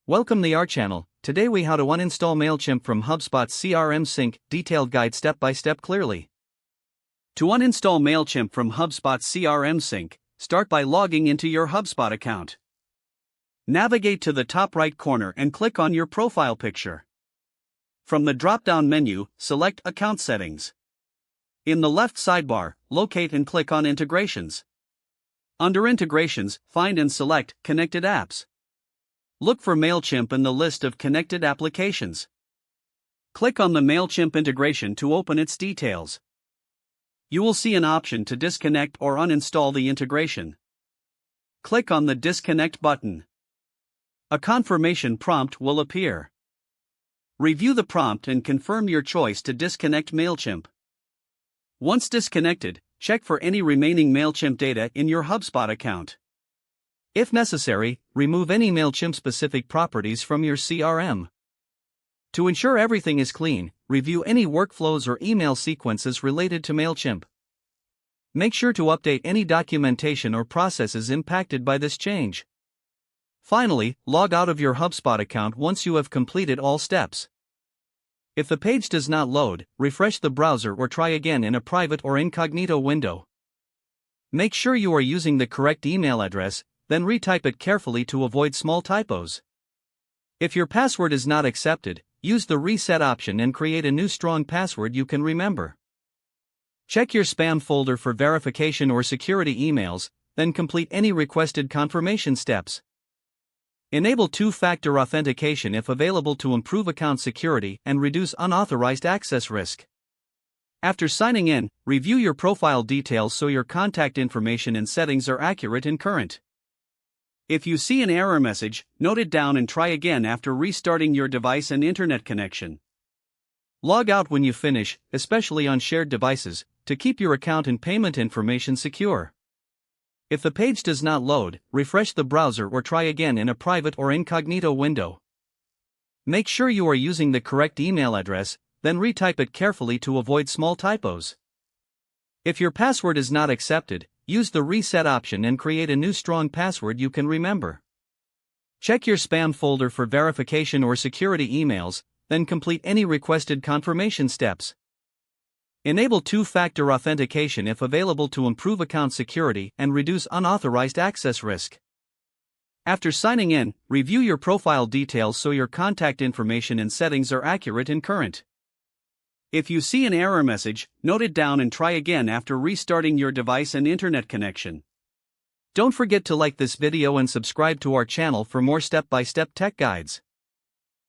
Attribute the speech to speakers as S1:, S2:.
S1: Welcome to our channel. Today we how to uninstall Mailchimp from HubSpot CRM Sync, detailed guide step by step clearly. To uninstall Mailchimp from HubSpot CRM Sync, start by logging into your HubSpot account. Navigate to the top right corner and click on your profile picture. From the drop-down menu, select Account Settings. In the left sidebar, locate and click on Integrations. Under Integrations, find and select Connected Apps. Look for Mailchimp in the list of connected applications. Click on the Mailchimp integration to open its details. You will see an option to disconnect or uninstall the integration. Click on the Disconnect button. A confirmation prompt will appear. Review the prompt and confirm your choice to disconnect Mailchimp. Once disconnected, check for any remaining Mailchimp data in your HubSpot account. If necessary, remove any Mailchimp-specific properties from your CRM. To ensure everything is clean, review any workflows or email sequences related to Mailchimp. Make sure to update any documentation or processes impacted by this change. Finally, log out of your HubSpot account once you have completed all steps. If the page does not load, refresh the browser or try again in a private or incognito window. Make sure you are using the correct email address, then retype it carefully to avoid small typos. If your password is not accepted, use the reset option and create a new strong password you can remember. Check your spam folder for verification or security emails, then complete any requested confirmation steps. Enable two-factor authentication if available to improve account security and reduce unauthorized access risk. After signing in, review your profile details so your contact information and settings are accurate and current. If you see an error message, note it down and try again after restarting your device and internet connection. Log out when you finish, especially on shared devices, to keep your account and payment information secure. If the page does not load, refresh the browser or try again in a private or incognito window. Make sure you are using the correct email address, then retype it carefully to avoid small typos. If your password is not accepted, use the reset option and create a new strong password you can remember. Check your spam folder for verification or security emails, then complete any requested confirmation steps. Enable two-factor authentication if available to improve account security and reduce unauthorized access risk. After signing in, review your profile details so your contact information and settings are accurate and current. If you see an error message, note it down and try again after restarting your device and internet connection. Don't forget to like this video and subscribe to our channel for more step-by-step tech guides.